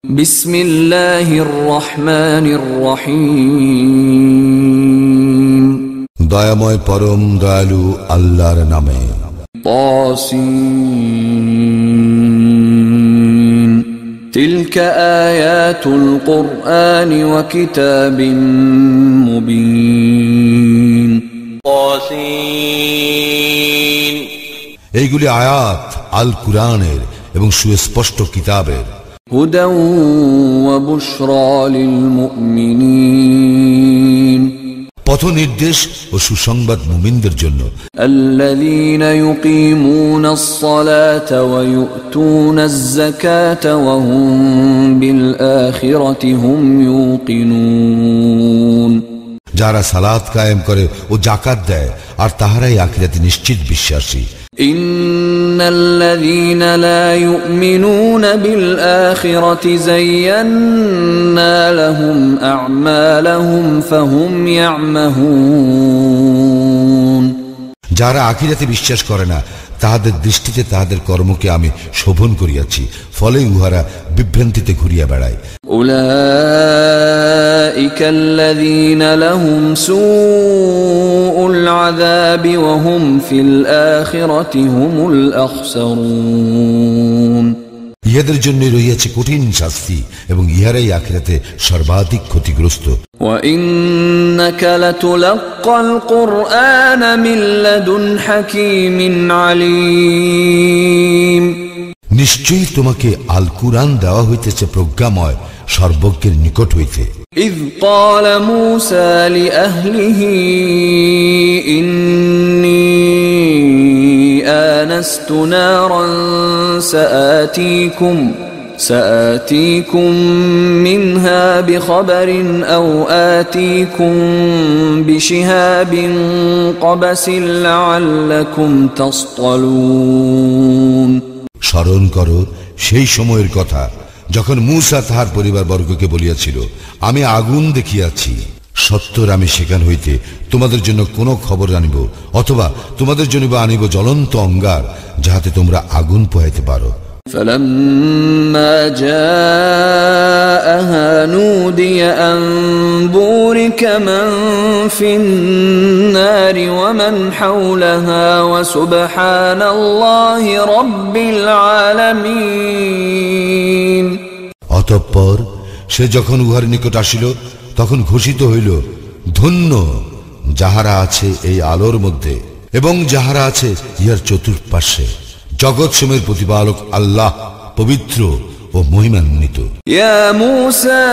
বিসমিল্লাহির রহমানির রহিম। দয়াময় পরম দয়ালু আল্লাহর নামে। তাসিন তিলকা আয়াতুল কুরআনি ওয়া কিতাবিম মুবিন। তাসিন এইগুলি আয়াত আল কুরআনের এবং সুস্পষ্ট কিতাবের। হুদা ওয়া বুশরা লিল মুমিনিন, পথ নির্দেশ ও সুসংবাদ মুমিনদের জন্য। আল্লাযীনা ইউকিমুনাস সালাতা ওয়া ইউতুনাজ যাকাতা ওয়া হুম বিল আখিরাতি হুম ইউকিনুন, যারা সালাত কায়েম করে ও যাকাত দেয় আর তাহারাই আখিরাতে নিশ্চিত বিশ্বাসী। ইন্নাল্লাযীনা লা ইউমিনুনা বিল আখিরাতি যায়্যান্না লাহুম আ'মালাহুম ফাহুম ইয়া'মাহুন, যারা আখিরাতে বিশ্বাস করে না তাহাদের দৃষ্টিতে তাহাদের কর্মকে আমি শোভন করিয়াছি, ফলে উহারা বিভ্রান্তিতে ঘুরিয়া বেড়ায়। উলাইকাল্লাযীনা লাহুম সুউল আযাবি ওয়া হুম ফিল আখিরাতি হুমুল আখসারুন, ইহাদের জন্য রহিয়াছে কঠিন শাস্তি এবং ইহারাই আখিরাতে সর্বাধিক ক্ষতিগ্রস্ত। ওয়া ইন্নাকা লাতুলাক্কাল কুরআনা মিন লাদুন হাকীমিন আলীম, নিশ্চয়ই তোমাকে আল কুরআন দেওয়া হইতেছে প্রজ্ঞাময় সর্বজ্ঞের নিকট হইতে। ইয ক্বালা মূসা লিআহলিহি ইন্নী آنست نارا سآتيكم منها بخبر أو آتيكم بشهاب قبس لعلكم تصطلون। স্মরণ করো সেই সময়ের কথা যখন মূসা তাহার পরিবারবর্গকে বলিয়াছিল, আমি আগুন দেখিয়াছি, সত্তর আমি সেখান হইতে তোমাদের জন্য কোনো খবর আনিব, অথবা তোমাদের জন্য আনিব জ্বলন্ত অঙ্গার, যাহাতে তোমরা আগুন পোহাইতে পারো। فلما جاءها نودي أن بورك من في النار ومن حولها وسبحان الله رب العالمين। অতঃপর সে যখন উহার নিকট আসিল তখন ঘোষিত হইল, ধন্য যাহারা আছে এই আলোর মধ্যে এবং যাহারা আছে ইহার চতুর্পার্শ্বে, জগৎ সমূহের প্রতিপালক আল্লাহ পবিত্র ও মহিমান্বিত। ইয়া মূসা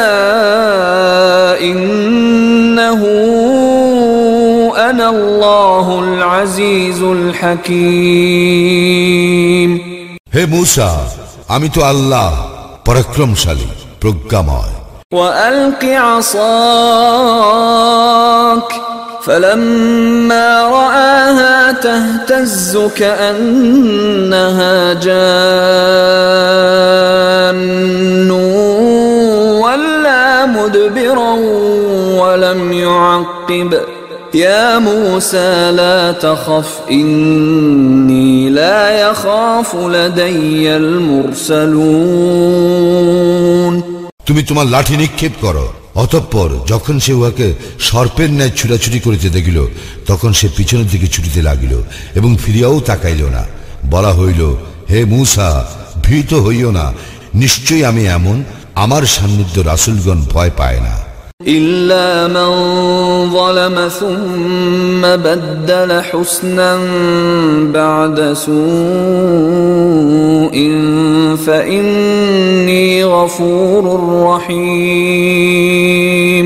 ইন্নাহু আনাল্লাহুল আজিজুল হাকীম, হে মূসা, আমি তো আল্লাহ পরাক্রমশালী প্রজ্ঞাময়। وألق عصاك فلما رآها تهتز كأنها جان ولا مدبرا ولم يعقب يا موسى لا تخف إني لا يخاف لدي المرسلون। তুমি তোমার লাঠি নিক্ষেপ করো। অতঃপর যখন সে উহাকে সর্পের ন্যায় ছুটাছুটি করিতে দেখিল তখন সে পিছনের দিকে ছুটিতে লাগিল এবং ফিরিয়াও তাকাইল না। বলা হইল, হে মূসা, ভীত হইও না, নিশ্চয়ই আমি এমন, আমার সান্নিধ্য রাসূলগণ ভয় পায় না। ইল্লা মান যালামা সুম্মা বাদদালা হুসনান বা'দা সুইন ফাইন্নী গফুরুর রহিম।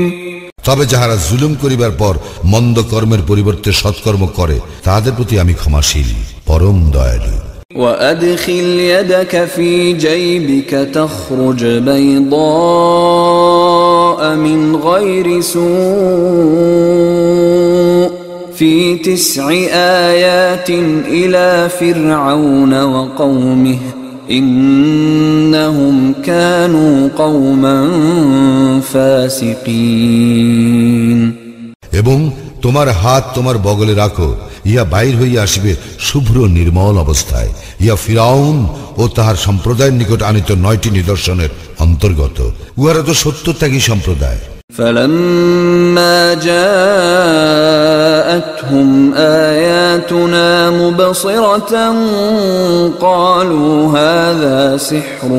তবে যাহারা জুলুম করিবার পর মন্দ কর্মের পরিবর্তে সৎকর্ম করে তাহাদের প্রতি আমি ক্ষমাশীল, পরম দয়ালু। وأدخل يدك في جيبك تخرج بيضاء من غير سوء في 9 آيات إلى فرعون وقومه إنهم كانوا قوما فاسقين। এবং তোমার হাত তোমার বগলে রাখো, ইহা বাইর হইয়া আসিবে শুভ্র নির্মল অবস্থায়। ইহা ফিরাউন ও তাহার সম্প্রদায়ের নিকট আনিত 9টি নিদর্শনের অন্তর্গত। উহারা তো সত্যত্যাগী সম্প্রদায়। فَلَمَّا جَاءَتْهُمْ آيَاتُنَا مُبْصِرَةً قَالُوا هَذَا سِحْرٌ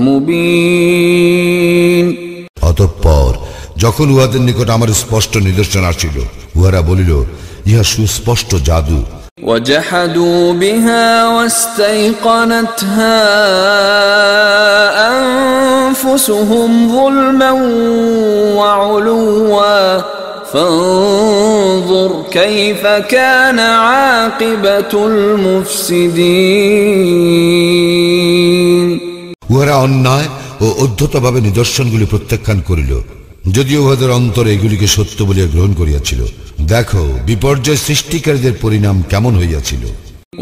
مُبِينٌ। অতঃপর যখন উহাদের নিকট আমার স্পষ্ট নিদর্শন আসিল, উহারা বলিল, ইহা সুস্পষ্ট জাদু। وَجَحَدُوا بِهَا وَاسْتَيْقَنَتْهَا أَنفُسُهُمْ ظُلْمًا وَعُلُوًّا فَانظُرْ كَيْفَ كَانَ عَاقِبَةُ الْمُفْسِدِينَ। উহারা অন্যায় ও অধ্যতভাবে নিদর্শনগুলি প্রত্যাখ্যান করিল, যদিও উহাদের অন্তরে এগুলিকে সত্য বলিয়া গ্রহণ করিয়াছিল। দেখো বিপর্যয় সৃষ্টিকারীদের পরিণাম কেমন হইয়াছিল।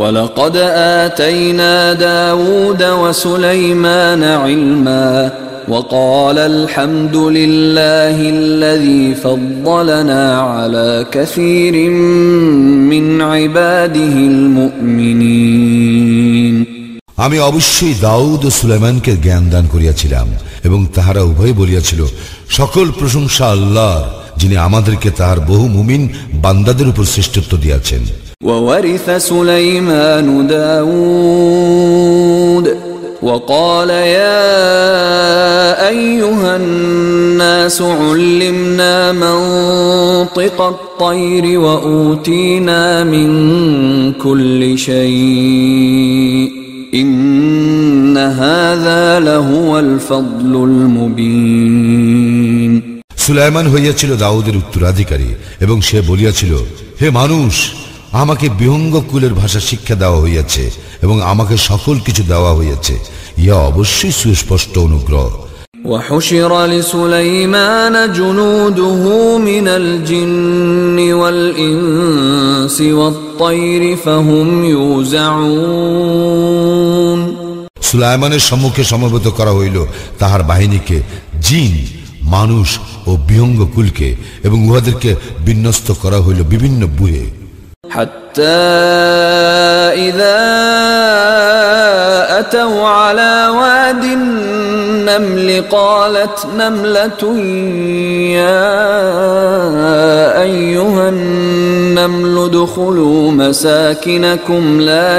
وَلَقَدْ آتَيْنَا دَاوُودَ وَسُلَيْمَانَ عِلْمًا وَقَالَ الْحَمْدُ لِلَّهِ الَّذِي فَضَّلَنَا عَلَى كَثِيرٍ مِّنْ عِبَادِهِ الْمُؤْمِنِينَ। আমি অবশ্যই দাউদ ও সুলাইমানকে জ্ঞান দান করিয়াছিলাম, এবং তাহারা উভয় বলিয়াছিল, সকল প্রশংসা আল্লাহর, যিনি আমাদেরকে তাহার বহু মুমিন বান্দাদের উপর শ্রেষ্ঠত্ব দিয়াছেন। وَوَرِثَ سُلَيْمَانُ دَاوُودَ وَقَالَ يَا أَيُّهَا النَّاسُ عُلِّمْنَا مَنطِقَ الطَّيْرِ وَأُوتِينَا مِنْ كُلِّ شَيْءٍ إِنَّ هَذَا لَهُوَ الْفَضْلُ الْمُبِينُ। সুলাইমান হইয়াছিল দাউদের উত্তরাধিকারী, এবং সে বলিয়াছিল, হে মানুষ, আমাকে বিহঙ্গ কুলের ভাষা শিক্ষা দেওয়া হইয়াছে, এবং আমাকে সকল কিছু দেওয়া হইয়াছে। ইহা অবশ্যই সুস্পষ্ট অনুগ্রহ। وحشر لسليمان جنوده من الجن والإنس والطير فهم يوزعون। সুলাইমানের সম্মুখে সমবেত করা হইল তাহার বাহিনীকে, জিন, মানুষ ও বিহঙ্গ কুলকে, এবং উহাদেরকে বিন্যস্ত করা হইল বিভিন্ন বুহে। حتى إذا أتوا على واد النمل قالت نملة يا أيها النمل ادخلوا مساكنكم لا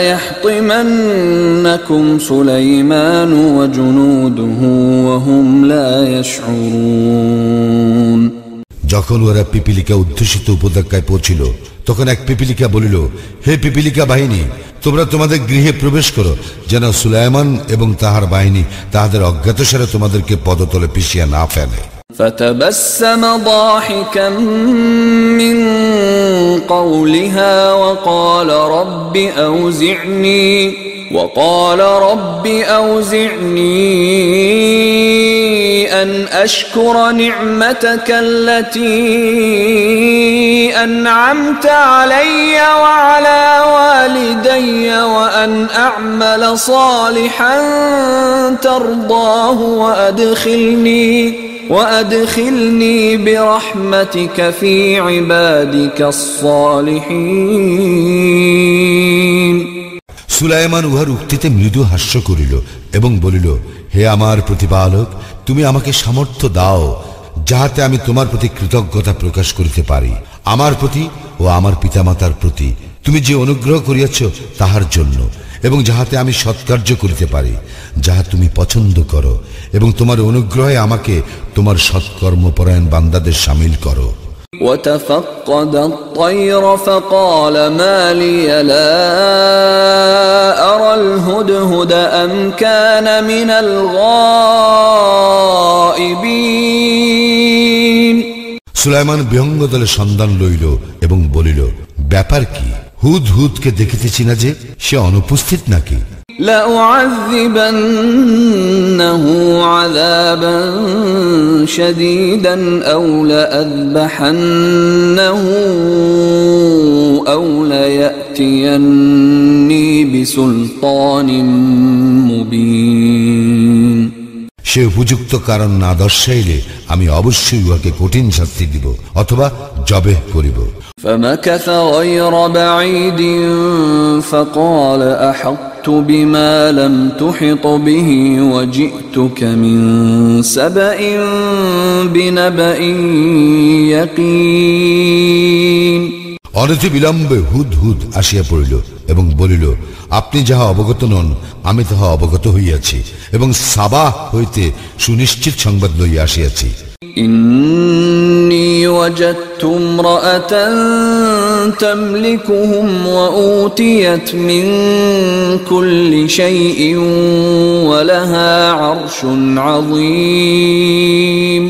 يحطمنكم سليمان وجنوده وهم لا يشعرون। যখন ওরা পিপিলিকা উদ্দেশিত উপত্যকায় পৌঁছিল, তখন এক পিপিলিকা বলিল, হে পিপিলিকা বাহিনী, তোমরা তোমাদের গৃহে প্রবেশ করো, যেন সুলাইমান এবং তাহার বাহিনী তাহাদের অজ্ঞাতসারে তোমাদেরকে পদতলে পিষিয়া না ফেলে। فتبسم ضاحكا من قولها وقال رب أوزعني أن أشكر نعمتك التي أنعمت علي وعلى والدي وأن أعمل صالحا ترضاه وأدخلني برحمتك في عبادك الصالحين। সুলাইমান উহার উক্তিতে মৃদু হাস্য করিল এবং বলিল, হে আমার প্রতিপালক, তুমি আমাকে সামর্থ্য দাও, যাহাতে আমি তোমার প্রতি কৃতজ্ঞতা প্রকাশ করিতে পারি, আমার প্রতি ও আমার পিতামাতার প্রতি তুমি যে অনুগ্রহ করিয়াছ তাহার জন্য, এবং যাহাতে আমি সৎকার্য করিতে পারি, যাহা তুমি পছন্দ করো, এবং তোমার অনুগ্রহে আমাকে তোমার সৎকর্মপরায়ণ বান্দাদের শামিল করো। وتفقد الطير فقال ما لي لا أرى الهدهد أم كان من الغائبين। সুলাইমান বিহঙ্গ দলের সন্ধান লইল এবং বলিল, ব্যাপার কি? হুদহুদকে দেখিতেছি না যে, সে অনুপস্থিত নাকি? لأعذبنه عذابا شديدا أو لأذبحنه أو ليأتيني بسلطان مبين। সে উপযুক্ত কারণ না দর্শাইলে আমি অবশ্যই উহাকে কঠিন শাস্তি দিব অথবা জবেহ করিব। فمكث غير بعيد فقال أحطت بما لم تحط به وجئتك من سبأ بنبأ يقين। অনতি বিলম্বে হুদহুদ আসিয়া পড়িল এবং বলিল, আপনি যাহা অবগত নন আমি তাহা অবগত হইয়াছি এবং সাবা হইতে সুনিশ্চিত সংবাদ লইয়া আসিয়াছি। إني وجدت امرأة تملكهم وأوتيت من كل شيء ولها عرش عظيم।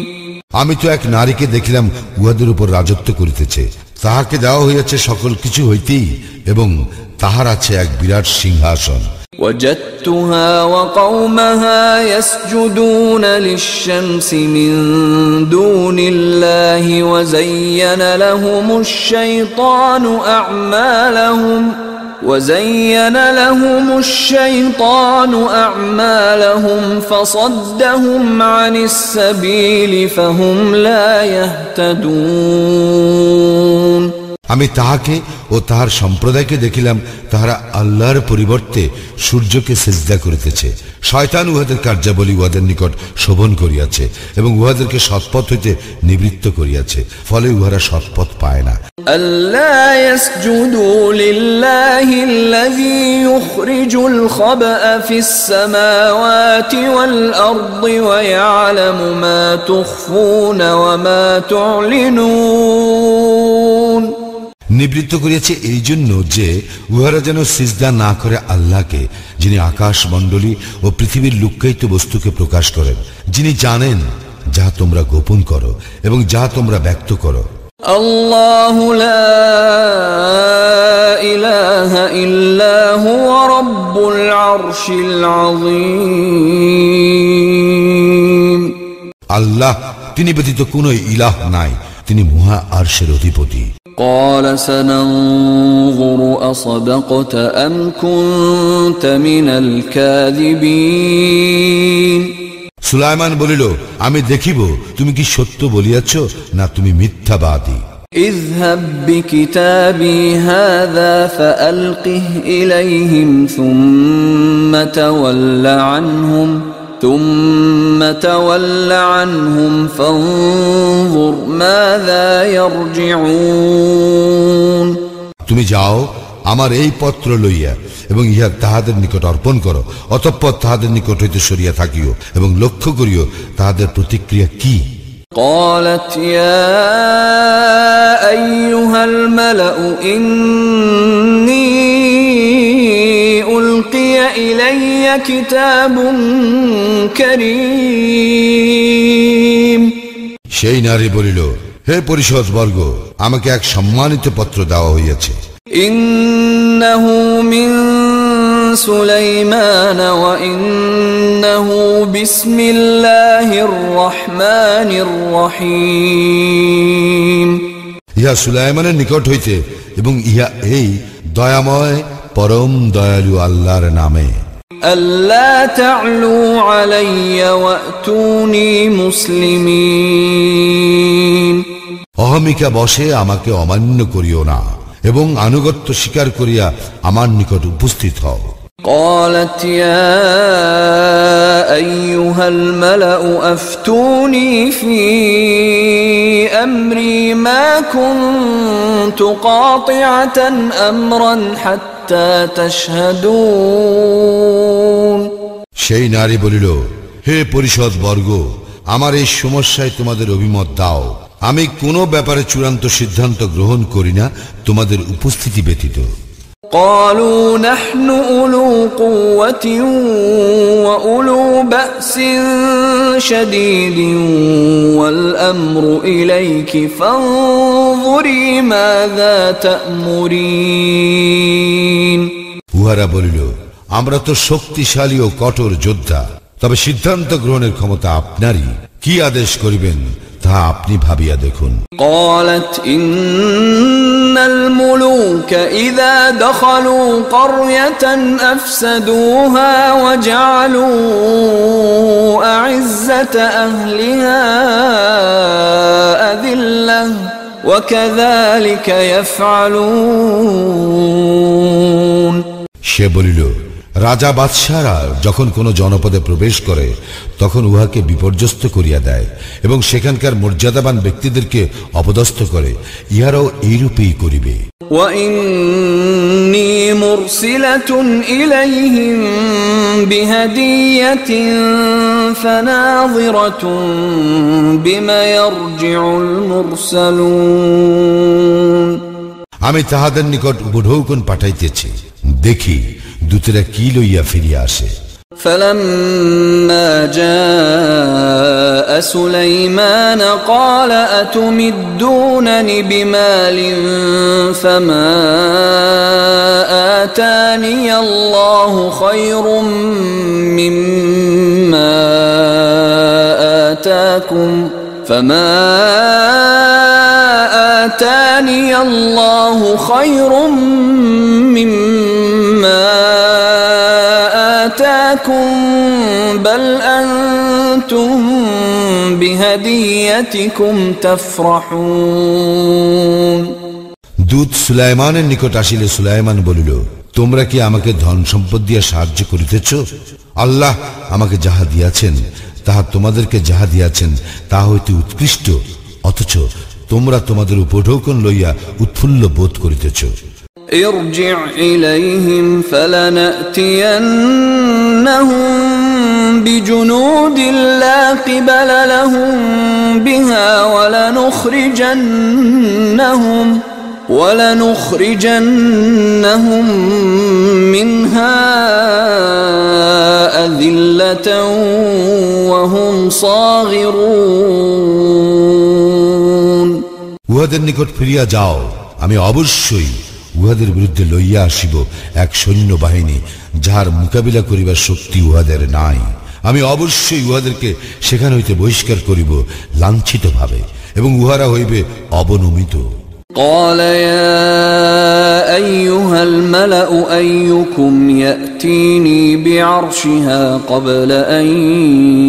আমি তো এক নারীকে দেখিলাম উহাদের উপর রাজত্ব করিতেছে, তাহাকে দেওয়া হইয়াছে সকল কিছু হইতেই এবং তাহার আছে এক বিরাট সিংহাসন। وجدتها وقومها يسجدون للشمس من دون الله وزين لهم الشيطان أعمالهم فصدهم عن السبيل فهم لا يهتدون। আমি তাহাকে ও তাহার সম্প্রদায়কে দেখিলাম তাহারা আল্লাহর পরিবর্তে সূর্যকে সিজদা করিতেছে। শয়তান উহাদের কার্যাবলী উহাদের নিকট শোভন করিয়াছে এবং উহাদেরকে সৎপথ হইতে নিবৃত্ত করিয়াছে, ফলে উহারা সৎপথ পায় না। আল্লা ইয়াসজুদু লিল্লাহিল্লাযী ইউখরিজুল খাবআ ফিস সামাওয়াতি ওয়াল আরদি ওয়া ইয়ালামু মা তুখফুনা ওয়া মা তু'লিনুন। নিবৃত্ত করিয়াছে এই জন্য যে উহারা যেন সিজদা না করে আল্লাহকে, যিনি আকাশ মণ্ডলী ও পৃথিবীর লুক্কায়িত বস্তুকে প্রকাশ করেন, যিনি জানেন যাহা তোমরা গোপন করো এবং যাহা তোমরা ব্যক্ত করো। আল্লাহু লা ইলাহা ইল্লা হুয়া রাব্বুল আরশিল আযীম। আল্লাহ, তিনি ব্যতীত কোনো ইলাহ নাই, তিনি মহা আরশের অধিপতি। قال سننظر أصدقت أم كنت من الكاذبين। সুলাইমান বলিল, আমি দেখিব তুমি কি সত্য বলিয়াছ না তুমি মিথ্যাবাদী। اذهب بكتابي هذا فألقه إليهم ثم تول عنهم فانظر ماذا يرجعون। তুমি যাও, আমার এই পত্র লইয়া এবং ইহা তাহাদের নিকট অর্পণ করো, অতঃপর তাহাদের নিকট হইতে সরিয়া থাকিও এবং লক্ষ্য করিও তাহাদের প্রতিক্রিয়া কি। قالت يا أيها الملأ إني ألقي إلي كتاب كريم। সেই নারী বলিল, হে পরিষদ বর্গ, আমাকে এক সম্মানিত পত্র দেওয়া হইয়াছে। إنه من سليمان وإنه بسم الله الرحمن الرحيم। ইহা সুলাইমানের নিকট হইতে এবং ইহা এই দয়াময় পরম দয়ালু আল্লাহর নামে। আল্লা তা'লু আলাইয়া ওয়া'তুনি মুসলিমিন। অহমিকা বশে আমাকে অমান্য করিও না এবং আনুগত্য স্বীকার করিয়া আমার নিকট উপস্থিত হও। قالت يا أيها الملأ أفتوني في أمري ما كنت قاطعة أمرا حتى تشهدون। সেই নারী বলিল, হে পরিষদ বর্গ, আমার এই সমস্যায় তোমাদের অভিমত দাও। আমি কোনো ব্যাপারে চূড়ান্ত সিদ্ধান্ত গ্রহণ করি না তোমাদের উপস্থিতি ব্যতীত। قالوا نحن أولو قوة وأولو بأس شديد والأمر إليك فانظري ماذا تأمرين। উহারা বলিল, আমরা তো শক্তিশালী ও কঠোর যোদ্ধা, তবে সিদ্ধান্ত গ্রহণের ক্ষমতা আপনারই, কি আদেশ করিবেন তা আপনি ভাবিয়া দেখুন। قالت إن الملوك إذا دخلوا قرية أفسدوها وجعلوا أعزة أهلها أذلة وكذلك يفعلون। সে বলিল, রাজা বাদশাহরা যখন কোন জনপদে প্রবেশ করে তখন উহাকে বিপর্যস্ত করিয়া দেয় এবং সেখানকার মর্যাদাবান ব্যক্তিদেরকে অপদস্থ করে, ইহারাও এইরূপেই করিবে। وإني مرسلة إليهم بهدية فناظرة بما يرجع المرسلون। আমি তাহাদের নিকট উপঢৌকন পাঠাইতেছি, দেখি দূতেরা কি লইয়া ফিরিয়া আসে। فلما جاء سليمان قال أتمدونني بمال فما آتاني الله خير مما آتاكم آتاني الله خير مما آتاكم بل أنتم بهديتكم تفرحون। দূত সুলাইমানের নিকট আসিলে সুলাইমান বলিল, তোমরা কি আমাকে ধন সম্পদ দিয়া সাহায্য করিতেছ? আল্লাহ আমাকে যাহা দিয়াছেন তাহা তোমাদেরকে যাহা দিয়াছেন তাহা হইতে উৎকৃষ্ট, অথচ তোমরা তোমাদের উপঢৌকন লইয়া উৎফুল্ল বোধ করিতেছ। ارجع إليهم فلنأتينهم بجنود لا قبل لهم بها ولنخرجنهم منها أذلة وهم صاغرون। উহাদের নিকট ফিরিয়া যাও, আমি অবশ্যই উহাদের বিরুদ্ধে লইয়া আসিব এক সৈন্য বাহিনী যাহার মোকাবিলা করিবার শক্তি উহাদের নাই। আমি অবশ্যই উহাদেরকে সেখান হইতে বহিষ্কার করিব লাঞ্ছিত ভাবে, এবং উহারা হইবে অবনমিত। قال يا أيها الملأ أيكم يأتيني بعرشها قبل أن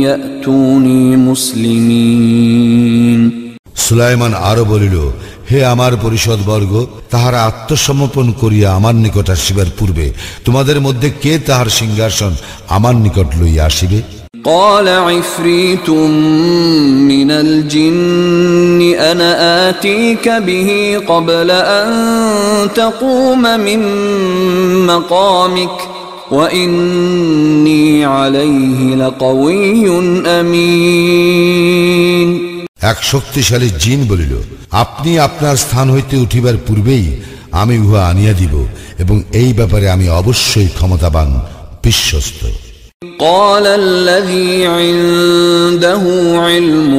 يأتوني مسلمين। সুলাইমান আরো বলিল, হে আমার পরিষদ বর্গ, তাহারা আত্মসমর্পণ করিয়া আমার নিকট আসিবার পূর্বে তোমাদের মধ্যে কে তাহার সিংহাসন আমার নিকট লইয়া আসিবে? قال عفريت من الجن أنا آتيك به قبل أن تقوم من مقامك وإني عليه لقوي أمين। এক শক্তিশালী জিন বলিল, আপনি আপনার স্থান হইতে উঠিবার পূর্বেই আমি উহা আনিয়া দিব, এবং এই ব্যাপারে আমি অবশ্যই ক্ষমতাবান, বিশ্বস্ত। قال الذي عنده علم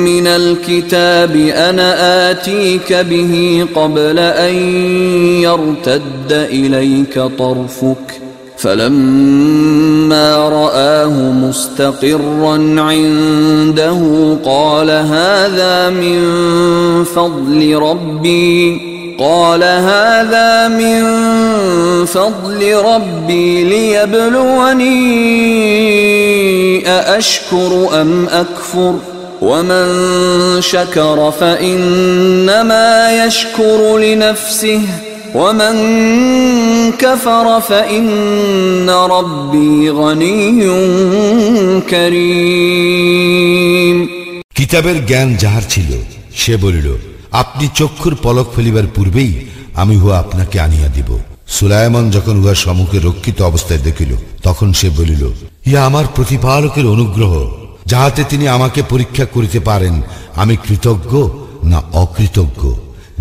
من الكتاب أنا آتيك به قبل أن يرتد إليك طرفك فلما رآه مستقرا عنده قال هذا من فضل ربي ليبلوني أأشكر أم أكفر ومن شكر فإنما يشكر لنفسه ومن كفر فإن ربي غني كريم। কিতাবের জ্ঞান যাহার ছিল সে বলিল, আপনি চক্ষুর পলক ফেলিবার পূর্বেই আমি উহা আপনাকে আনিয়া দিব। সুলাইমান যখন উহার সম্মুখে রক্ষিত অবস্থায় দেখিল তখন সে বলিল, ইহা আমার প্রতিপালকের অনুগ্রহ, যাহাতে তিনি আমাকে পরীক্ষা করিতে পারেন আমি কৃতজ্ঞ না অকৃতজ্ঞ।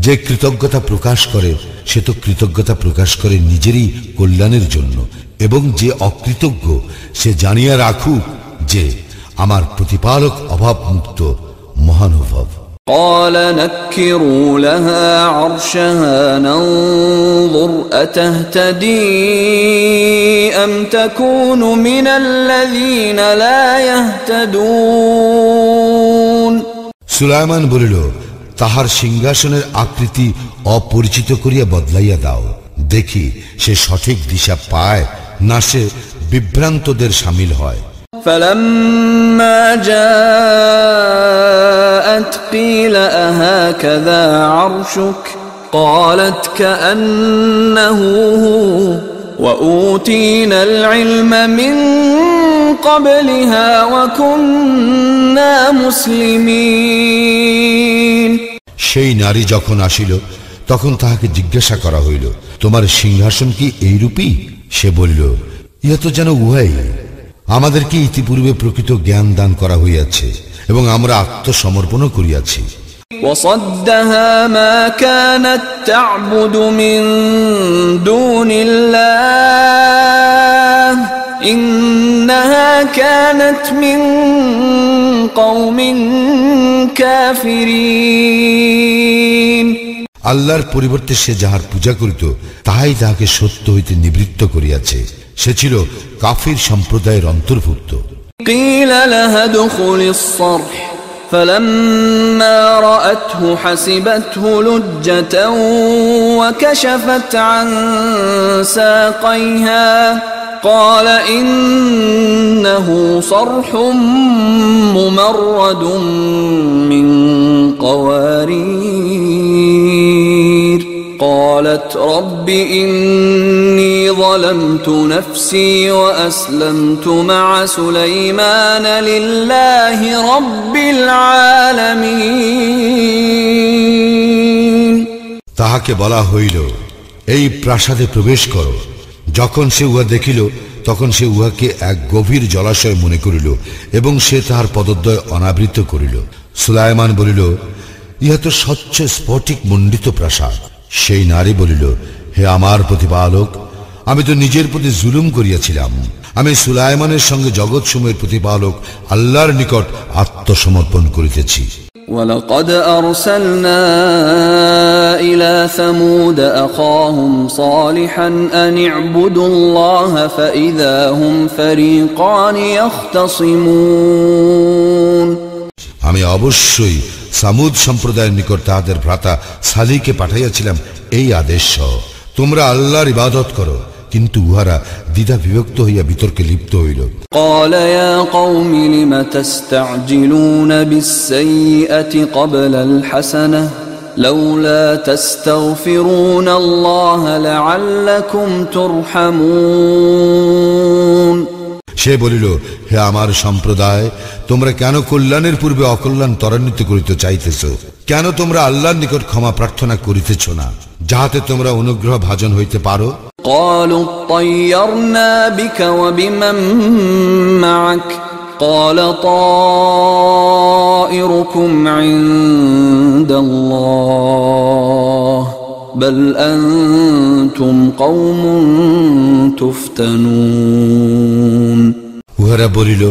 যে কৃতজ্ঞতা প্রকাশ করে সে তো কৃতজ্ঞতা প্রকাশ করে নিজেরই কল্যাণের জন্য, এবং যে অকৃতজ্ঞ সে জানিয়া রাখুক যে আমার প্রতিপালক অভাবমুক্ত মহানুভব। قال نكروا لها عرشها ننظر فانظر أتهتدي أم تكون من الذين لا يهتدون সুলাইমান বলিল, তাহার সিংহাসনের আকৃতি অপরিচিত করিয়া বদলাইয়া দাও, দেখি সে সঠিক দিশা পায় না সে বিভ্রান্তদের শামিল হয়। فلما جاءت قيل أهكذا عرشك قالت كأنه هو وأوتينا العلم من قبلها وكنا مسلمين সেই নারী যখন আসিল তখন তাহাকে জিজ্ঞাসা করা হইল, তোমার সিংহাসন কি এইরূপী? সে বলিল, ইহা তো যেন উহাই, আমাদেরকে ইতিপূর্বে প্রকৃত জ্ঞান দান করা হইয়াছে এবং আমরা আত্মসমর্পণও করিয়াছি। وصدها ما كانت تعبد من دون الله إنها كانت من قوم كافرين আল্লাহর পরিবর্তে সে যাহার পূজা করিত তাহাই তাহাকে সত্য হইতে নিবৃত্ত করিয়াছে, সে ছিল কাফির সম্প্রদায়ের অন্তর্ভুক্ত। قيل لها ادخل الصرح فلما رأته حسبته لجة وكشفت عن ساقيها قال إنه صرح ممرد من قوارير قالت رب إني ظلمت نفسي وأسلمت مع سليمان لله رب العالمين তাহাকে বলা হইল, এই প্রাসাদে প্রবেশ করো। যখন সে উহা দেখিল তখন সে উহাকে এক গভীর জলাশয় মনে করিল এবং সে তাহার পদদ্বয় অনাবৃত করিল। সুলাইমান বলিল, ইহা তো স্বচ্ছ স্ফটিক মণ্ডিত প্রাসাদ। সেই নারী বলিল, হে আমার প্রতিপালক, আমি তো নিজের প্রতি জুলুম করিয়াছিলাম। আমি সুলাইমানের সঙ্গে জগৎসমূহের প্রতিপালক আল্লাহর নিকট আত্মসমর্পণ করিতেছি। ولقد أرسلنا إلى ثمود أخاهم صالحا أن اعبدوا الله فإذا هم فريقان يختصمون আমি অবশ্যই সামুদ সম্প্রদায়ের নিকট তাহাদের ভ্রাতা সালিহকে পাঠাইয়াছিলাম এই আদেশ সহ, তোমরা আল্লাহর ইবাদত করো, কিন্তু উহারা দ্বিধা বিভক্ত হইয়া বিতর্কে লিপ্ত হইল। قال يا قوم لم تستعجلون بالسيئة قبل الحسنة لولا تستغفرون الله لعلكم ترحمون সে বলিল, হে আমার সম্প্রদায়, তোমরা কেন কল্যাণের পূর্বে অকল্যাণ ত্বরান্বিত করিতে চাইতেছ? কেন তোমরা আল্লাহর নিকট ক্ষমা প্রার্থনা করিতেছ না, যাহাতে তোমরা অনুগ্রহ ভাজন হইতে পারো? قالوا طيرنا بك وبمن معك قال طائركم عند الله بل أنتم قوم تفتنون উহারা বলিল,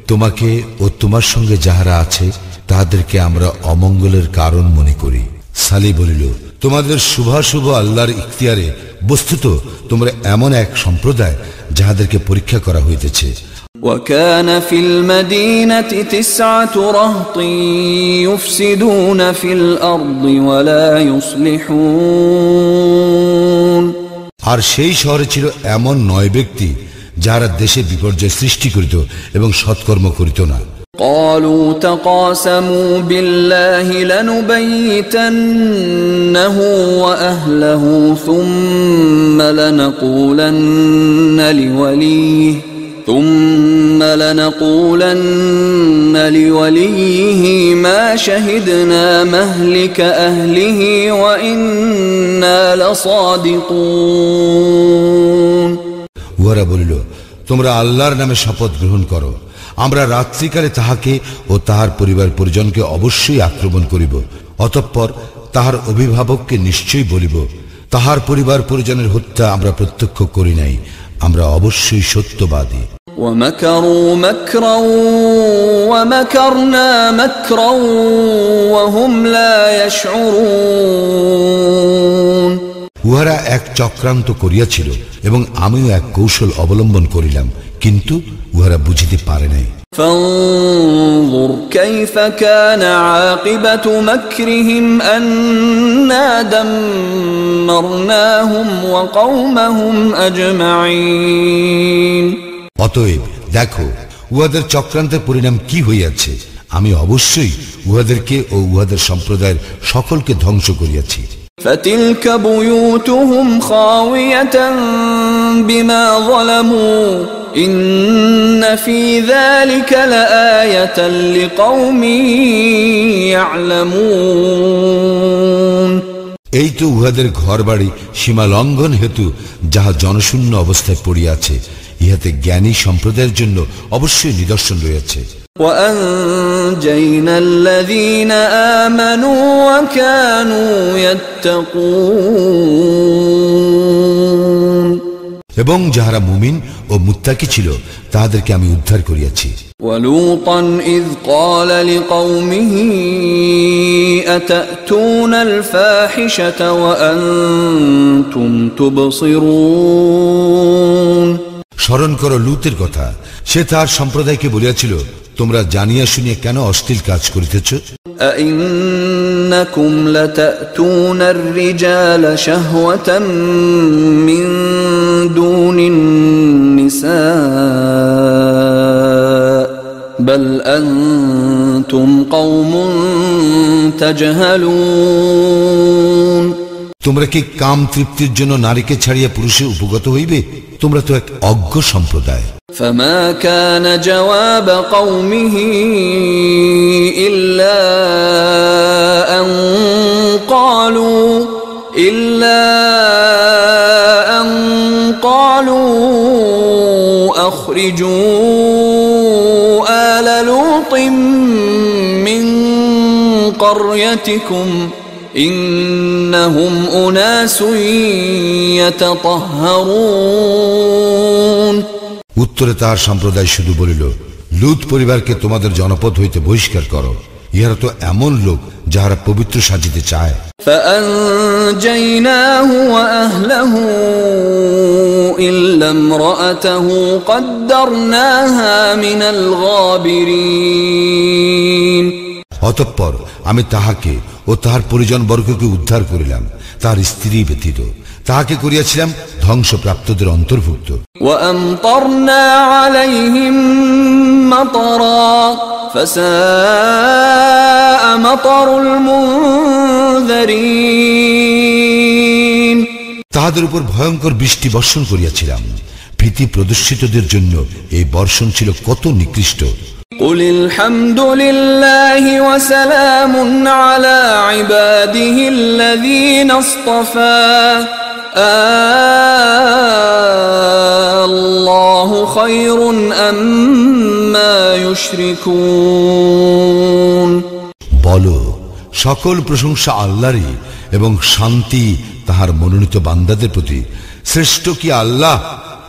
তোমাকে ও তোমার সঙ্গে যাহারা আছে তাহাদেরকে আমরা অমঙ্গলের কারণ মনে করি। সালি বলিল, তোমাদের শুভাশুভ আল্লাহর ইখতিয়ারে, বস্তুত তোমরা এমন এক সম্প্রদায় যাহাদেরকে পরীক্ষা করা হইতেছে। وكان في المدينة 9 رهط يفسدون في الأرض ولا يصلحون আর সেই শহরে ছিল এমন 9 ব্যক্তি যাহারা দেশে বিপর্যয় সৃষ্টি করিত এবং সৎকর্ম করিত না। قالوا تقاسموا بالله لنبيتنه وأهله ثم لنقولن لوليه ما شهدنا مهلك أهله وإنا لصادقون উহারা বলিল, তোমরা আল্লাহর নামে শপথ গ্রহণ করো, আমরা রাত্রিকালে তাহাকে ও তাহার পরিবার পরিজনকে অবশ্যই আক্রমণ করিব, অতঃপর তাহার অভিভাবককে নিশ্চয়ই বলিব, তাহার পরিবার পরিজনের হত্যা আমরা প্রত্যক্ষ করি নাই, আমরা অবশ্যই সত্যবাদী। ومكروا مكرا ومكرنا مكرا وهم لا يشعرون উহারা এক চক্রান্ত করিয়াছিল এবং আমিও এক কৌশল অবলম্বন করিলাম, কিন্তু উহারা বুঝিতে পারে নাই। فانظر كيف كان عاقبة مكرهم أنا دمرناهم وقومهم أجمعين। অতএব দেখো উহাদের চক্রান্তের পরিণাম কি হইয়াছে, আমি অবশ্যই উহাদেরকে ও উহাদের সম্প্রদায়ের সকলকে ধ্বংস করিয়াছি। فتلك بيوتهم خاوية بما ظلموا إن في ذلك لآية لقوم يعلمون। এই তো উহাদের ঘরবাড়ি সীমা লঙ্ঘন হেতু যাহা জনশূন্য অবস্থায় পড়িয়াছে, ইহাতে জ্ঞানী সম্প্রদায়ের জন্য অবশ্যই নিদর্শন রয়েছে। وأنجينا الذين آمنوا وكانوا يتقون। এবং যাহারা মুমিন ও মুত্তাকি ছিল তাহাদেরকে আমি উদ্ধার করিয়াছি। ولوطا إذ قال لقومه أتأتون الفاحشة وأنتم تبصرون। স্মরণ করো লূতের কথা, সে তার সম্প্রদায়কে বলিয়াছিল, তোমরা জানিয়া শুনিয়া কেন অশ্লীল কাজ করিতেছ? أئنكم لتأتون الرجال شهوة من دون النساء بل أنتم قوم تجهلون। তোমরা কি কাম তৃপ্তির জন্য নারীকে ছাড়িয়া পুরুষে উপগত হইবে? তোমরা তো এক অজ্ঞ সম্প্রদায়। فما كان جواب قومه إلا أن قالوا أخرجوا آل لوط من قريتكم إنهم أناس يتطهرون। উত্তরে তার সম্প্রদায় শুধু বলিল, লূত পরিবারকে তোমাদের জনপদ হইতে বহিষ্কার করো, ইহারা তো এমন লোক যাহারা পবিত্র সাজিতে চায়। فأنجيناه وأهله إلا امرأته قدرناها من الغابرين। অতঃপর আমি তাহাকে ও তাহার পরিজন বর্গকে উদ্ধার করিলাম, তার স্ত্রী ব্যতীত তাহাকে করিয়াছিলাম ধ্বংসপ্রাপ্তদের অন্তর্ভুক্ত। وأمطرنا عليهم مطرا فساء مطر المنذرين। তাহাদের উপর ভয়ঙ্কর বৃষ্টি বর্ষণ করিয়াছিলাম, ভীতি প্রদর্শিতদের জন্য এই বর্ষণ ছিল কত নিকৃষ্ট। قل الحمد لله وسلام على عباده الذين اصطفى الله خير أما يشركون। বলো, সকল প্রশংসা আল্লাহরই এবং শান্তি তাহার মনোনীত বান্দাদের প্রতি। শ্রেষ্ঠ কি আল্লাহ,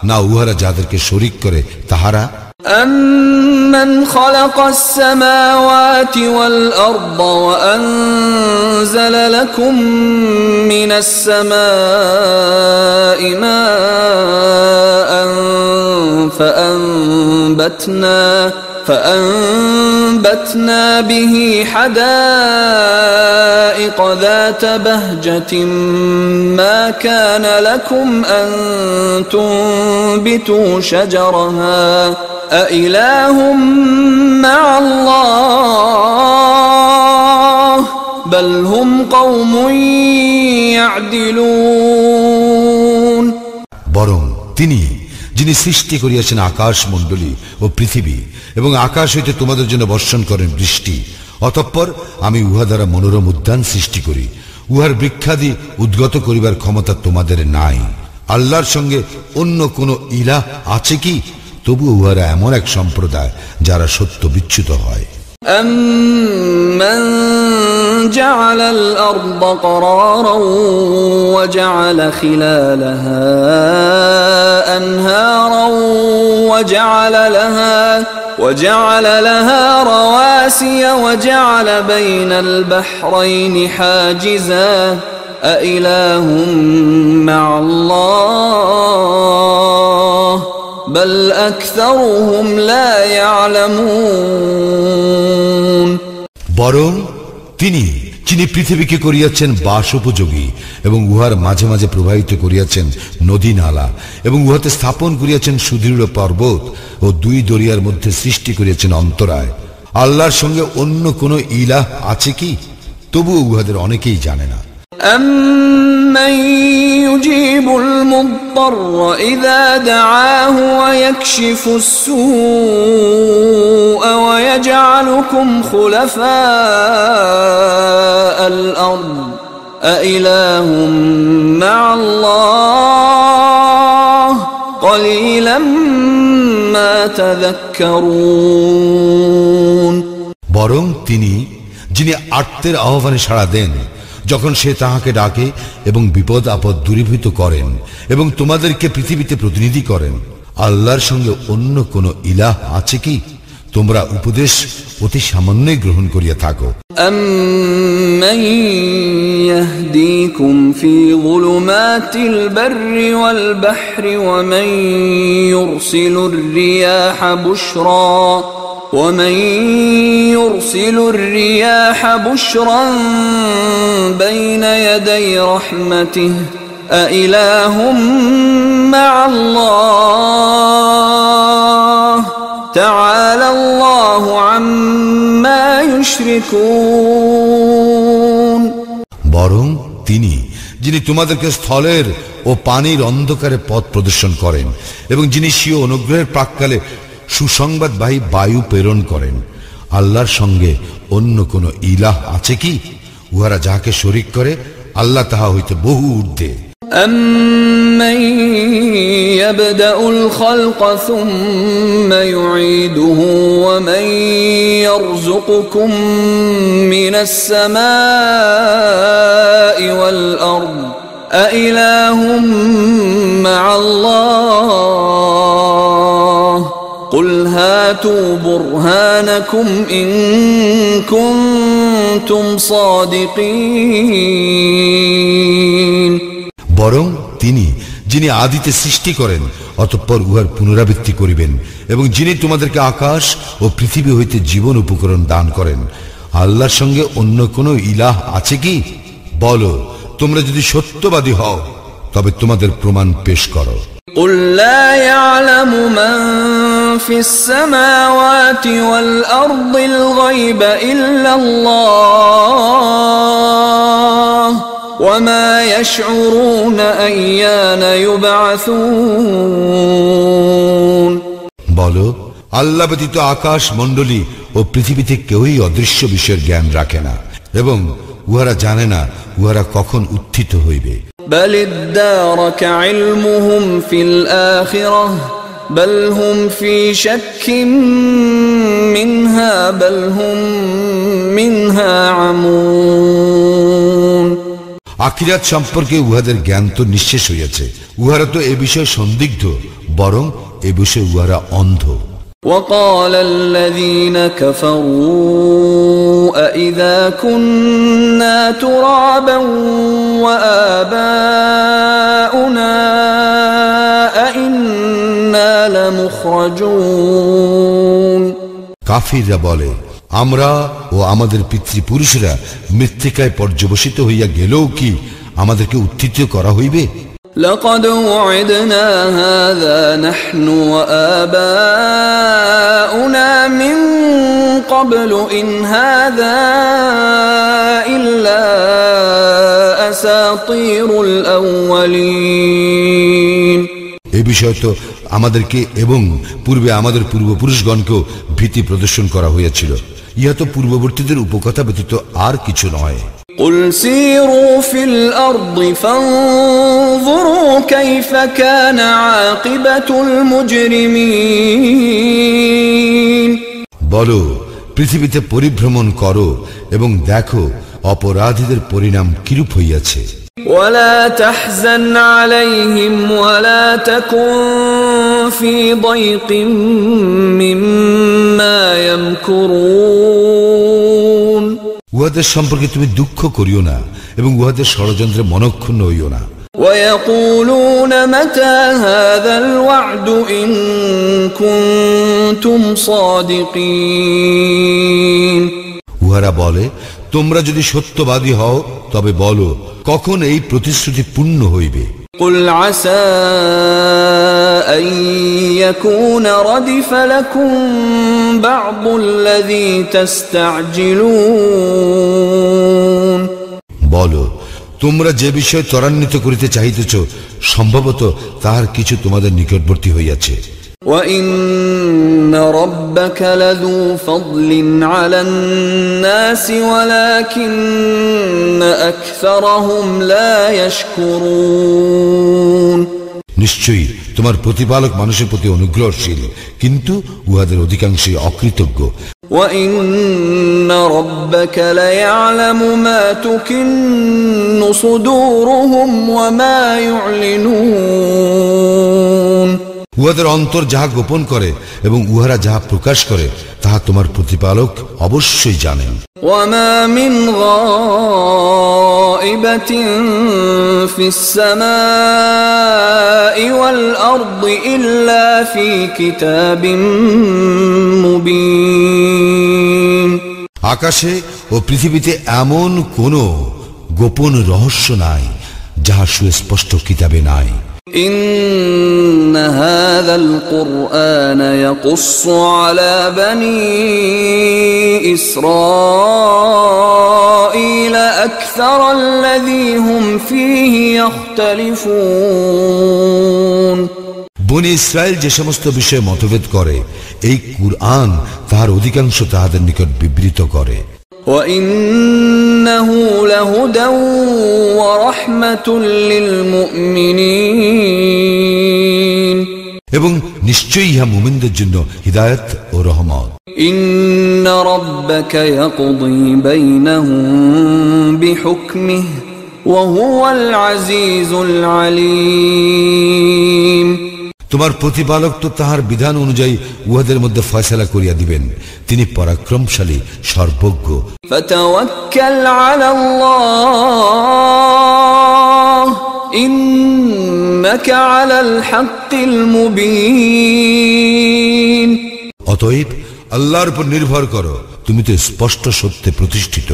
না উহারা যাদেরকে শরীক করে তাহারা? أَمَّنْ خَلَقَ السَّمَاوَاتِ وَالْأَرْضَ وَأَنزَلَ لَكُم مِّنَ السَّمَاءِ مَاءً فأنبتنا به حدائق ذات بهجة ما كان لكم أن تنبتوا شجرها أإله مع الله بل هم قوم يعدلون। বরং তিনি যিনি সৃষ্টি করিয়াছেন আকাশ মণ্ডলী ও পৃথিবী এবং আকাশ হইতে তোমাদের জন্য বর্ষণ করেন বৃষ্টি, অতঃপর আমি উহা দ্বারা মনোরম উদ্যান সৃষ্টি করি। উহার বৃক্ষাদি উদ্গত করিবার ক্ষমতা তোমাদের নাই। আল্লাহর সঙ্গে অন্য কোন ইলাহ আছে কি? তবু উহারা এমন এক সম্প্রদায় যারা সত্য বিচ্যুত হয়। أَمَّنْ جَعَلَ الْأَرْضَ قَرَارًا وَجَعَلَ خِلَالَهَا أَنْهَارًا وَجَعَلَ لَهَا رواسي وجعل بين البحرين حاجزا أإله مع الله بل أكثرهم لا يعلمون বরং যিনি পৃথিবীকে করিয়াছেন বাস উপযোগী এবং উহার মাঝে মাঝে প্রবাহিত করিয়াছেন নদী নালা এবং উহাতে স্থাপন করিয়াছেন সুদৃঢ় পর্বত ও দুই দরিয়ার মধ্যে সৃষ্টি করিয়াছেন অন্তরায়, আল্লাহর সঙ্গে অন্য কোন ইলাহ আছে কি? তবুও উহাদের অনেকেই জানে না। أَمَّن يُجِيبُ الْمُضْطَرَّ إِذَا دَعَاهُ وَيَكْشِفُ السُّوءَ وَيَجْعَلُكُمْ خُلَفَاءَ الْأَرْضِ أَإِلَٰهٌ مَّعَ اللَّهِ قَلِيلًا مَّا تَذَكَّرُونَ বরং যিনি আর্তের আহ্বানে সাড়া দেন যখন সে তাহাকে ডাকে এবং বিপদ আপদ দূরীভূত করেন এবং তোমাদেরকে পৃথিবীতে প্রতিনিধি করেন, আল্লাহর সঙ্গে অন্য কোন ইলাহ আছে কি? তোমরা উপদেশ অতি সামান্যই গ্রহণ করিয়া থাকো। أَمَّن يَهْدِيكُمْ فِي ظُلُمَاتِ الْبَرِّ وَالْبَحْرِ وَمَن يُرْسِلُ الرِّيَاحَ بُشْرًا بَيْنَ يَدَيْ رَحْمَتِهِ أَإِلَٰهٌ مَّعَ اللَّهِ تعالى الله عما يشركون বরং যিনি তোমাদেরকে স্থলের ও পানির অন্ধকারে পথ প্রদর্শন করেন এবং যিনি স্বীয় অনুগ্রহের প্রাক্কালে সুসংবাদবাহী বায়ু প্রেরণ করেন, আল্লাহর সঙ্গে অন্য কোন ইলাহ আছে কি? উহারা যাহাকে শরীক করে আল্লাহ তাহা হইতে বহু ঊর্ধ্বে। أَمَّن يَبْدَأُ الْخَلْقَ ثُمَّ يُعِيدُهُ وَمَن يَرْزُقُكُم مِّنَ السَّمَاءِ وَالْأَرْضِ أَإِلَٰهٌ مَّعَ اللَّهِ قُلْ هَاتُوا بُرْهَانَكُمْ إِن كُنتُمْ صَادِقِينَ বরং যিনি আদিতে সৃষ্টি করেন অতঃপর উহার পুনরাবৃত্তি করিবেন এবং যিনি তোমাদেরকে আকাশ ও পৃথিবী হইতে জীবন উপকরণ দান করেন, আল্লাহর সঙ্গে অন্য কোন ইলাহ আছে কি? বলো, তোমরা যদি সত্যবাদী হও তবে তোমাদের প্রমাণ পেশ করো। قُل لَّا يَعْلَمُ مَن فِي السَّمَاوَاتِ وَالْأَرْضِ الْغَيْبَ إِلَّا اللَّهُ وَمَا يَشْعُرُونَ أَيَّانَ يُبْعَثُونَ বলো, আল্লাহ ব্যতীত আকাশ মণ্ডলী ও পৃথিবীতে কেউই অদৃশ্য বিষয়ের জ্ঞান রাখে না এবং উহারা জানে না উহারা কখন উত্থিত হইবে। بَلِ ادَّارَكَ عِلْمُهُمْ فِي الْآخِرَةِ بَلْ هُمْ فِي شَكٍّ مِّنْهَا بَلْ هُمْ مِنْهَا عَمُونَ আখিরাত সম্পর্কে উহাদের জ্ঞান তো নিঃশেষ হইয়াছে, উহারা তো এ বিষয়ে সন্দিগ্ধ, বরং এ বিষয়ে উহারা অন্ধ। وقال الذين كفروا أإذا كنا ترابا وآباؤنا أإنا لمخرجون কাফিররা বলে, আমরা ও আমাদের পিতৃপুরুষরা মৃত্তিকায় পর্যবসিত হইয়া গেলেও কি আমাদেরকে উত্থিত করা হইবে? لقد وعدنا هذا نحن وآباؤنا من قبل إن هذا إلا أساطير الأولين এ বিষয় তো আমাদেরকে এবং পূর্বে আমাদের পূর্বপুরুষগণকেও ভীতি প্রদর্শন করা হয়েছিল, ইহা তো পূর্ববর্তীদের উপকথা ব্যতীত আর কিছু নয়। قل سيروا في الأرض فانظروا كيف كان عاقبة المجرمين বলো, পৃথিবীতে পরিভ্রমণ করো এবং দেখো অপরাধীদের পরিণাম কিরূপ হইয়াছে। ولا تحزن عليهم ولا تكن في ضيق مما يمكرون উহাদের সম্পর্কে তুমি দুঃখ করিও না এবং উহাদের ষড়যন্ত্রে মনক্ষুণ্ণ হইও না। ويقولون متى هذا الوعد إن كنتم صادقين উহারা বলে, তোমরা যদি সত্যবাদী হও তবে বলো, কখন এই প্রতিশ্রুতি পূর্ণ হইবে? قل عسى أن يكون ردف لكم بعض الذي تستعجلون বলো, তোমরা যে বিষয় ত্বরান্বিত করিতে চাহিতেছ সম্ভবত তাহার কিছু তোমাদের নিকটবর্তী হইয়াছে। وَإِنَّ رَبَّكَ لَذُو فَضْلٍ عَلَى النَّاسِ وَلَكِنَّ أَكْثَرَهُمْ لَا يَشْكُرُونَ নিশ্চয়ই তোমার প্রতিপালক মানুষের প্রতি অনুগ্রহশীল, কিন্তু উহাদের অধিকাংশই অকৃতজ্ঞ। وَإِنَّ رَبَّكَ لَيَعْلَمُ مَا تُكِنُّ صُدُورُهُمْ وَمَا يُعْلِنُونَ উহাদের অন্তর যাহা গোপন করে এবং উহারা যাহা প্রকাশ করে তাহা তোমার প্রতিপালক অবশ্যই জানেন। وَمَا مِنْ غَائِبَةٍ فِي السَّمَاءِ وَالْأَرْضِ إِلَّا فِي كِتَابٍ مُبِينٍ আকাশে ও পৃথিবীতে এমন কোন গোপন রহস্য নাই যাহা সুস্পষ্ট কিতাবে নাই। إن هذا القرآن يقص على بني إسرائيل أكثر الذي هم فيه يختلفون বনি ইসরায়েল যে সমস্ত বিষয়ে মতভেদ করে, এই কুরআন তাহার অধিকাংশ তাহাদের নিকট বিবৃত করে। وَإِنَّهُ لَهُدًى وَرَحْمَةٌ لِّلْمُؤْمِنِينَ এবং নিশ্চয়ই ইহা মুমিনদের জন্য হিদায়াত ও রহমত। إِنَّ رَبَّكَ يَقْضِي بَيْنَهُم بِحُكْمِهِ وَهُوَ الْعَزِيزُ الْعَلِيمُ তোমার প্রতিপালক তো তাহার বিধান অনুযায়ী উহাদের মধ্যে ফয়সালা করিয়া দিবেন, তিনি পরাক্রমশালী সর্বজ্ঞ। فَتَوَكَّلْ عَلَى اللَّهِ إِنَّكَ عَلَى الْحَقِّ الْمُبِينِ অতএব আল্লাহর উপর নির্ভর করো, তুমি তো স্পষ্ট সত্যে প্রতিষ্ঠিত।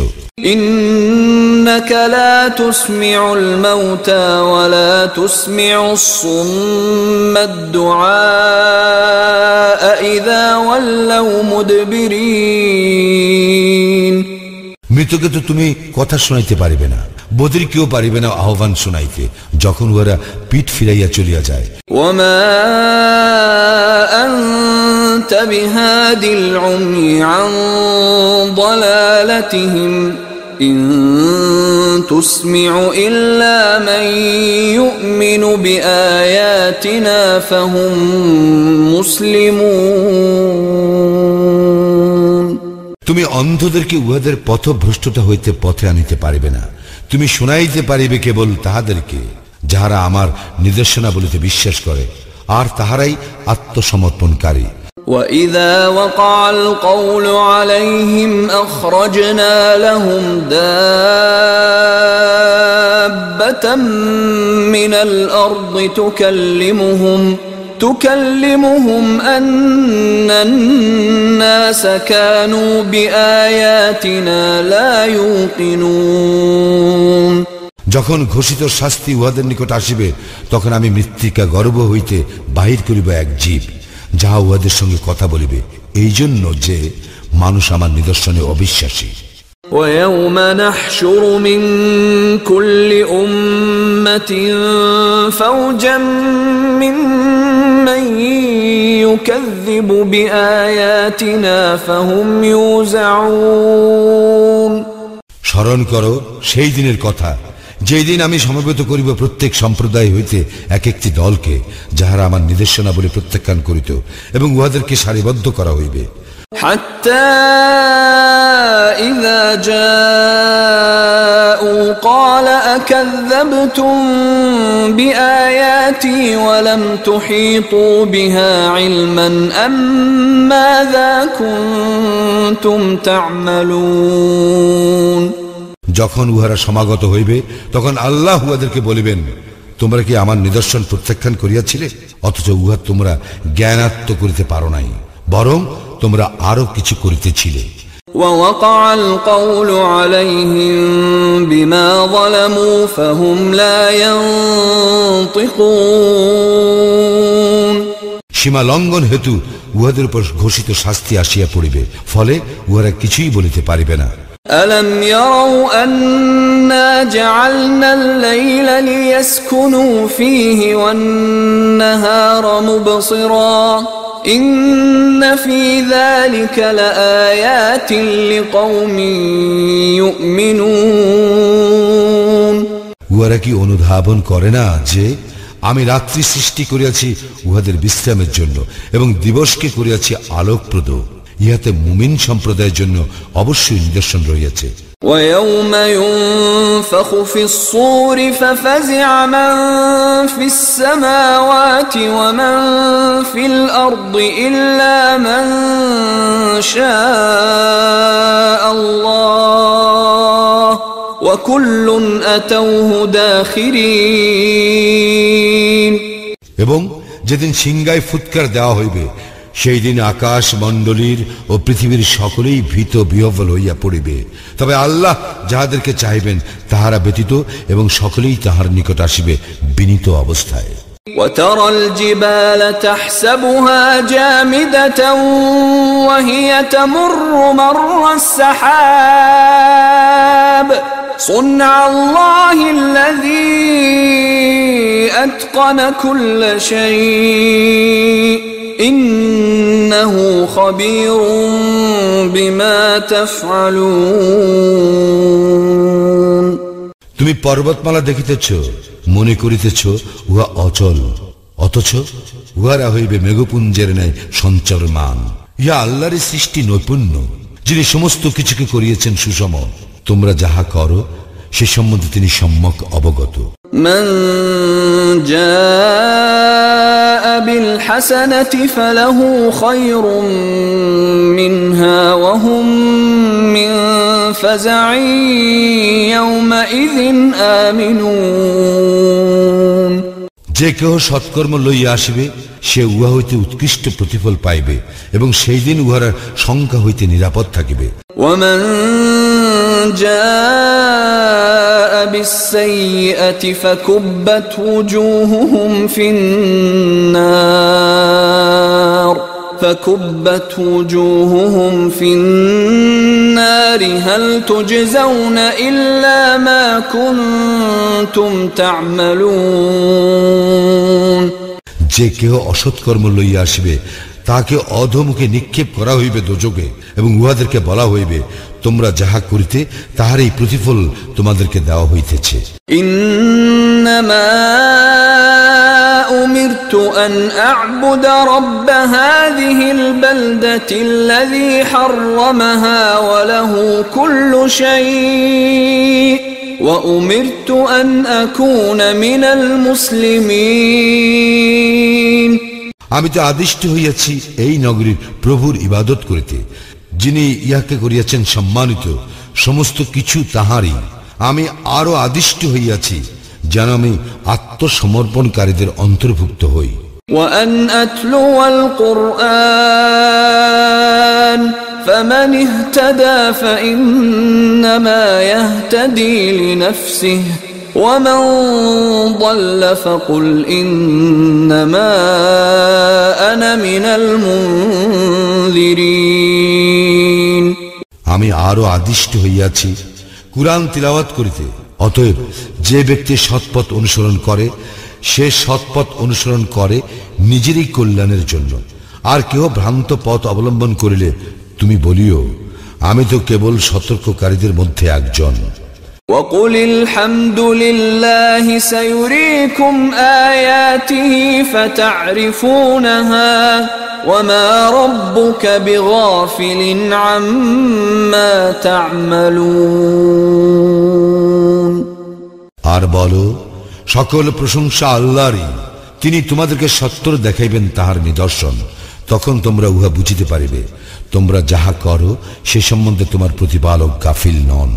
إنك لا تسمع الموتى ولا تسمع الصم الدعاء إذا ولوا مدبرين মৃতকে তো তুমি কথা শোনাইতে পারিবে না, বধিরকেও পারিবে না আহ্বান শোনাইতে যখন ওরা পিঠ ফিরাইয়া চলিয়া যায়। وما أنت بهاد العمي عن ضلالتهم إن تسمع إلا من يؤمن بآياتنا فهم مسلمون তুমি অন্ধদেরকে উহাদের পথভ্রষ্টতা হইতে পথে আনিতে পারিবে না, তুমি শুনাইতে পারিবে কেবল তাহাদেরকে যাহারা আমার নির্দেশনা বলিতে বিশ্বাস করে, আর তাহারাই আত্মসমর্পণকারী। وَإِذَا وَقَعَ الْقَوْلُ عَلَيْهِمْ أَخْرَجْنَا لَهُمْ دَابَّةً مِّنَ الْأَرْضِ تُكَلِّمُهُمْ أَنَّ النَّاسَ كَانُوا بِآيَاتِنَا لَا يُوقِنُونَ যখন ঘোষিত শাস্তি উহাদের নিকট আসিবে, তখন আমি মৃত্তিকা গর্ভ হইতে বাহির করিব এক জীব, যাহা উহাদের সঙ্গে কথা বলিবে, এই জন্য যে মানুষ আমার নিদর্শনে অবিশ্বাসী। وَيَوْمَ نَحْشُرُ مِنْ كُلِّ أُمَّةٍ فَوْجًا مِّمَّنْ يُكَذِّبُ بِآيَاتِنَا فَهُمْ يُوزَعُونَ স্মরণ করো সেই দিনের কথা, যেই দিন আমি সমবেত করিব প্রত্যেক সম্প্রদায় হইতে এক একটি দলকে, যাহারা আমার নির্দেশনা বলে প্রত্যাখ্যান করিত, এবং উহাদেরকে সারিবদ্ধ করা হইবে। حتى إذا جاء جاءوا قال أكذبتم بآياتي ولم تحيطوا بها علما أم ماذا كنتم تعملون যখন উহারা সমাগত হইবে তখন আল্লাহ উহাদেরকে বলিবেন, তোমরা কি আমার নিদর্শন প্রত্যাখ্যান করিয়াছিলে? অথচ উহা তোমরা জ্ঞানাত্ম করিতে পারো নাই, বরং তোমরা আরো কিছু করিতেছিলে। ووقع القول عليهم بما ظلموا فهم لا ينطقون সীমা লঙ্ঘন হেতু উহাদের উপর ঘোষিত শাস্তি আসিয়া পড়িবে, ফলে উহারা কিছুই বলিতে পারিবে না। ألم يروا أنا جعلنا الليل ليسكنوا فيه والنهار مبصرا إن في ذلك لآيات لقوم يؤمنون উহারা কি অনুধাবন করে না যে আমি রাত্রি সৃষ্টি করিয়াছি উহাদের বিশ্রামের জন্য এবং দিবসকে করিয়াছি আলোকপ্রদ? ইহাতে মুমিন সম্প্রদায়ের জন্য অবশ্যই নিদর্শন রয়েছে। ويوم ينفخ في الصور ففزع من في السماوات ومن في الأرض إلا من شاء الله وكل أتوه داخرين এবং যেদিন সিংহায় ফুৎকার দেওয়া হইবে সেই দিন আকাশ মণ্ডলীর ও পৃথিবীর সকলেই ভীত বিহ্বল হইয়া পড়িবে, তবে আল্লাহ যাহাদেরকে চাইবেন তাহারা ব্যতীত এবং সকলেই তাহার নিকট আসিবে বিনীত অবস্থায়। وترى الجبال تحسبها جامدة وهي تمر مر السحاب صنع الله الذي أتقن كل شيء إنه خبير بما تفعلون তুমি পর্বতমালা দেখিতেছ, মনে করিতেছ উহা অচল, অথচ উহারা হইবে মেঘপুঞ্জের ন্যায় সঞ্চরমান। ইহা আল্লাহর সৃষ্টি নৈপুণ্য, যিনি সমস্ত কিছুকে করিয়েছেন সুষম। তোমরা যাহা করো সে সম্বন্ধে তিনি সম্যক অবগত। من جاء بالحسنة فله خير منها وهم من فزع يومئذ آمنون যে কেহ সৎকর্ম লইয়া আসিবে সে উহা হইতে উৎকৃষ্ট প্রতিফল পাইবে এবং সেই দিন উহার সংখ্যা হইতে নিরাপদ থাকিবে। ومن جاء بالسيئة فكبت وجوههم في النار هل تجزون إلا ما كنتم تعملون যে কেহ অসৎকর্ম লইয়া আসিবে তাকে অধোমুখে নিক্ষেপ করা হইবে দোজকে এবং উহাদেরকে বলা হইবে, তোমরা যাহা করিতে তাহার এই প্রতিফল তোমাদেরকে দেওয়া হইতেছে। ইন্নামা উমিরতু আন আ'বুদা রাব্ব হাযিহিল বালদাতিল্লাযী হাররামাহা ওয়া লাহু কুল্লু শাই' ওয়া উমিরতু আন আকুনা মিনাল মুসলিমিন আমি তো আদিষ্ট হইয়াছি এই নগরীর প্রভুর ইবাদত করিতে, যিনি ইহাকে করিয়াছেন সম্মানিত, সমস্ত কিছু তাহারই। আমি আরো আদিষ্ট হইয়াছি যেন আমি আত্মসমর্পণকারীদের অন্তর্ভুক্ত হই। وأن أتلو القرآن فمن اهتدى فإنما يهتدي لنفسه ومن ضل فقل إنما أنا من المنذرين আমি আরো আদিষ্ট হইয়াছি কুরআন তিলাওয়াত করিতে, অতএব যে ব্যক্তি সৎপথ অনুসরণ করে সে সৎপথ অনুসরণ করে নিজেরই কল্যাণের জন্য, আর কেহ ভ্রান্ত পথ অবলম্বন করিলে তুমি বলিও আমি তো কেবল সতর্ককারীদের মধ্যে একজন। وقل الحمد لله سيريكم آياته فتعرفونها وما ربك بغافل عما تعملون আর বলো, সকল প্রশংসা আল্লাহরই, তিনি তোমাদেরকে সত্তর দেখাইবেন তাহার নিদর্শন, তখন তোমরা উহা বুঝিতে পারিবে। তোমরা যাহা করো সে সম্বন্ধে তোমার প্রতিপালক গাফিল নন।